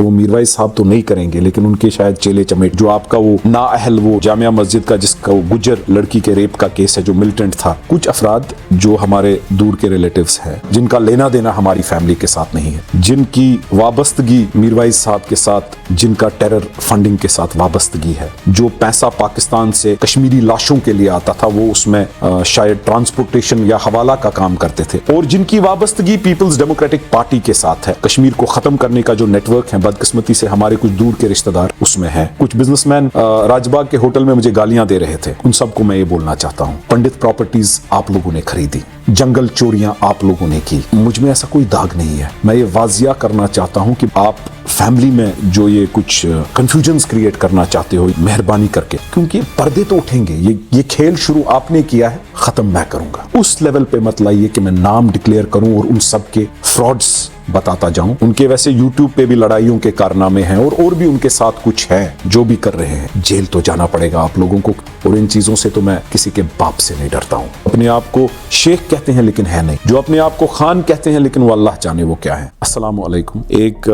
وہ میروائی صاحب تو نہیں کریں گے، لیکن ان کے شاید چیلے چمیٹ، جو آپ کا وہ نااہل وہ جامعہ مسجد کا جس کا وہ گجر لڑکی کے ریپ کا کیس ہے جو ملٹنٹ تھا، کچھ افراد جو ہمارے دور کے ریلیٹیوز ہیں، جن کا لینا دینا ہماری فیملی کے ساتھ نہیں ہے، جن کی وابستگی میروائی صاحب کے ساتھ، جن کا ٹیرر فنڈنگ کے ساتھ وابستگی ہے، جو پیسہ پاکستان سے کشمیری لاشوں کے لیے آتا تھا وہ اس میں شاید ٹرانسپورٹیشن یا حوالہ کا کام کرتے تھے، اور جن کی وابستگی پیپلز ڈیموکریٹک پارٹی کے ساتھ ہے، کشمیر کو ختم کرنے کا جو نیٹ ورک ہے، بدقسمتی سے ہمارے کچھ دور کے رشتہ دار اس میں ہیں، کچھ بزنس مین راج باغ کے ہوٹل میں مجھے گالیاں دے رہے تھے، ان سب کو میں یہ بولنا چاہتا ہوں، پنڈت پراپرٹیز آپ لوگوں نے خریدی، جنگل چوریاں آپ لوگوں نے کی، مجھ میں ایسا کوئی داغ نہیں ہے، میں یہ واضح کرنا چاہتا ہوں کہ آپ فیملی میں جو یہ کچھ کنفیوژنز کریٹ کرنا چاہتے ہو، مہربانی کر کے، کیونکہ پردے تو اٹھیں گے، یہ کھیل شروع آپ نے کیا ہے، ختم میں کروں گا، اس لیول پہ مت لائیے کہ میں نام ڈکلیئر کروں اور ان سب کے فراڈز بتاتا جاؤں، ان کے ویسے یوٹیوب پہ بھی لڑائیوں کے کارنامے ہیں اور بھی ان کے ساتھ کچھ ہے جو بھی کر رہے ہیں، جیل تو جانا پڑے گا آپ لوگوں کو، اور ان چیزوں سے تو میں کسی کے باپ سے نہیں ڈرتا ہوں، اپنے آپ کو شیخ کہتے ہیں لیکن ہے نہیں، جو اپنے آپ کو خان کہتے ہیں لیکن وہ اللہ جانے وہ کیا ہے۔ السلام علیکم، ایک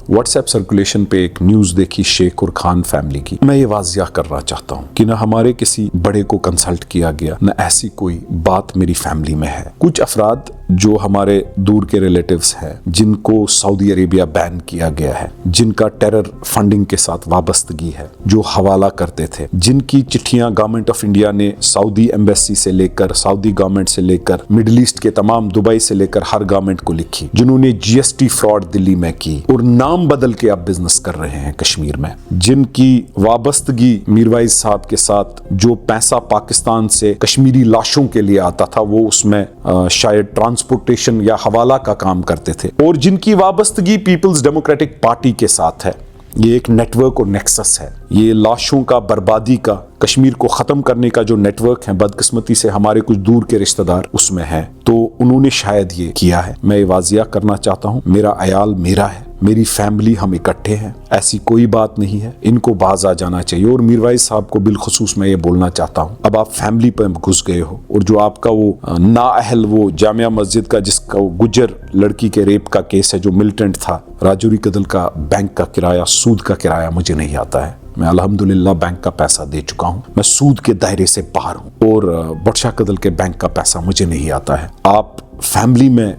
واٹس ایپ سرکولیشن پہ ایک نیوز دیکھی شیخ اور خان فیملی کی، میں یہ واضح کرنا چاہتا ہوں کہ نہ ہمارے کسی بڑے کو کنسلٹ کیا گیا، نہ ایسی کوئی بات میری فیملی میں ہے، کچھ افراد جو ہمارے دور کے ریلیٹیوز ہیں، جن کو سعودی عربیہ بین کیا گیا ہے، جن کا ٹیرر فنڈنگ کے ساتھ وابستگی ہے، جو حوالہ کرتے تھے، جن کی چٹھیاں گورنمنٹ آف انڈیا نے سعودی ایمبیسی سے لے کر، سعودی گورنمنٹ سے لے کر، مڈل ایسٹ کے تمام، دبئی سے لے کر ہر گورنمنٹ کو لکھی، جنہوں نے جی ایس ٹی فراڈ دلی میں کی اور نام بدل کے اب بزنس کر رہے ہیں کشمیر میں، جن کی وابستگی میروائی صاحب کے ساتھ، جو پیسہ پاکستان سے کشمیری لاشوں کے لیے آتا تھا وہ اس میں شاید ٹرانسپورٹیشن یا حوالہ کا کام کرتے تھے، اور جن کی وابستگی پیپلز ڈیموکریٹک پارٹی کے ساتھ ہے، یہ ایک نیٹ ورک اور نیکسس ہے، یہ لاشوں کا، بربادی کا، کشمیر کو ختم کرنے کا جو نیٹ ورک ہے، بدقسمتی سے ہمارے کچھ دور کے رشتہ دار اس میں ہیں، تو انہوں نے شاید یہ کیا ہے، میں یہ واضح کرنا چاہتا ہوں، میرا عیال میرا ہے، میری فیملی ہم اکٹھے ہیں، ایسی کوئی بات نہیں ہے، ان کو باز آ جانا چاہیے، اور میروائی صاحب کو بالخصوص میں یہ بولنا چاہتا ہوں، اب آپ فیملی پہ گھس گئے ہو، اور جو آپ کا وہ نااہل وہ جامعہ مسجد کا جس کا وہ گجر لڑکی کے ریپ کا کیس ہے جو ملٹنٹ تھا، راجوری کدل کا بینک کا کرایہ، سود کا کرایہ مجھے نہیں آتا ہے، میں الحمدللہ بینک کا پیسہ دے چکا ہوں، میں سود کے دائرے سے باہر ہوں، اور بٹشاہ کدل کے بینک کا پیسہ مجھے نہیں آتا ہے، آپ فیملی میں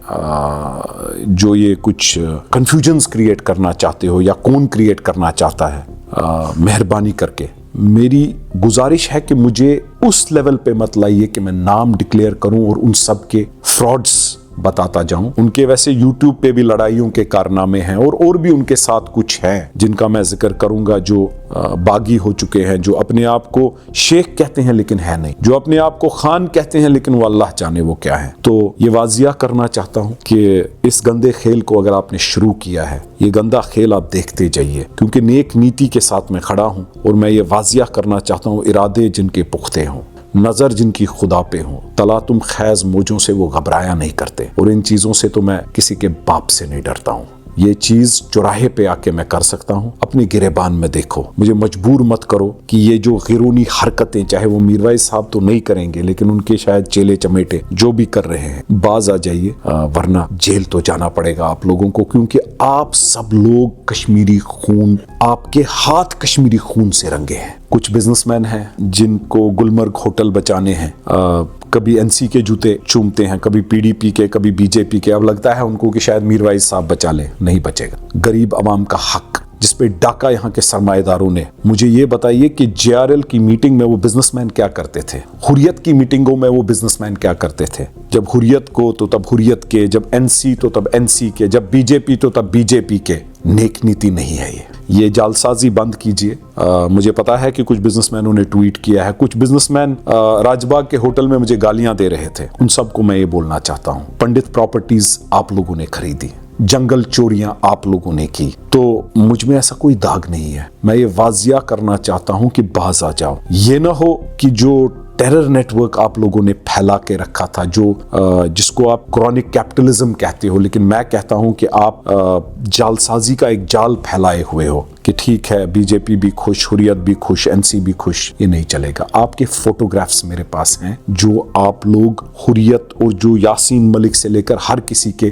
جو یہ کچھ کنفیوژنز کریٹ کرنا چاہتے ہو یا کون کریٹ کرنا چاہتا ہے، مہربانی کر کے میری گزارش ہے کہ مجھے اس لیول پہ مت لائیے کہ میں نام ڈکلیئر کروں اور ان سب کے فراڈز بتاتا جاؤں، ان کے ویسے یوٹیوب پہ بھی لڑائیوں کے کارنامے ہیں اور بھی ان کے ساتھ کچھ ہے جن کا میں ذکر کروں گا، جو باغی ہو چکے ہیں، جو اپنے آپ کو شیخ کہتے ہیں لیکن ہے نہیں، جو اپنے آپ کو خان کہتے ہیں لیکن وہ اللہ جانے وہ کیا ہے۔ تو یہ واضح کرنا چاہتا ہوں کہ اس گندے کھیل کو اگر آپ نے شروع کیا ہے، یہ گندا کھیل آپ دیکھتے جائیے، کیونکہ نیک نیتی کے ساتھ میں کھڑا ہوں، اور میں یہ واضح کرنا چاہتا ہوں، ارادے جن کے پختے ہوں، نظر جن کی خدا پہ ہوں، تلاتم خیز موجوں سے وہ گھبرایا نہیں کرتے، اور ان چیزوں سے تو میں کسی کے باپ سے نہیں ڈرتا ہوں، یہ چیز چوراہے پہ آ کے میں کر سکتا ہوں، اپنی گریبان میں دیکھو، مجھے مجبور مت کرو کہ یہ جو غیرونی حرکتیں، چاہے وہ میروائی صاحب تو نہیں کریں گے لیکن ان کے شاید چیلے چمیٹے جو بھی کر رہے ہیں، باز آ جائیے، ورنہ جیل تو جانا پڑے گا آپ لوگوں کو، کیونکہ آپ سب لوگ کشمیری خون، آپ کے ہاتھ کشمیری خون سے رنگے ہیں۔ کچھ بزنس مین ہیں جن کو گلمرگ ہوٹل بچانے ہیں، کبھی این سی کے جوتے چومتے ہیں، کبھی پی ڈی پی کے، کبھی بی جے پی کے، اب لگتا ہے ان کو کہ شاید میروائی صاحب بچا لے، نہیں بچے گا، غریب عوام کا حق جس پہ ڈاکہ یہاں کے سرمایہ داروں نے۔ مجھے یہ بتائیے کہ جے آر ایل کی میٹنگ میں وہ بزنس مین کیا کرتے تھے، حریت کی میٹنگوں میں وہ بزنس مین کیا کرتے تھے، جب حریت کو تو تب حریت کے، جب این سی تو تب این سی کے، جب بی جے پی تو تب بی جے پی کے۔ نیک نیتی نہیں ہے یہ جالسازی بند کیجئے۔ مجھے پتا ہے کہ کچھ بزنس مینوں نے ٹویٹ کیا ہے، کچھ بزنس مین راج باغ کے ہوٹل میں مجھے گالیاں دے رہے تھے، ان سب کو میں یہ بولنا چاہتا ہوں، پنڈت پراپرٹیز آپ لوگوں نے خریدی، جنگل چوریاں آپ لوگوں نے کی، تو مجھ میں ایسا کوئی داغ نہیں ہے، میں یہ واضح کرنا چاہتا ہوں کہ باز آ جاؤ، یہ نہ ہو کہ جو ٹیرر نیٹ ورک آپ لوگوں نے پھیلا کے رکھا تھا، جو جس کو آپ کرونک کیپٹلزم کہتے ہو، لیکن میں کہتا ہوں کہ آپ جالسازی کا ایک جال پھیلائے ہوئے ہو کہ ٹھیک ہے بی جے پی بھی خوش، حریت بھی خوش، این سی بھی خوش، یہ نہیں چلے گا۔ آپ کے فوٹوگرافز میرے پاس ہیں جو آپ لوگ حریت اور جو یاسین ملک سے لے کر ہر کسی کے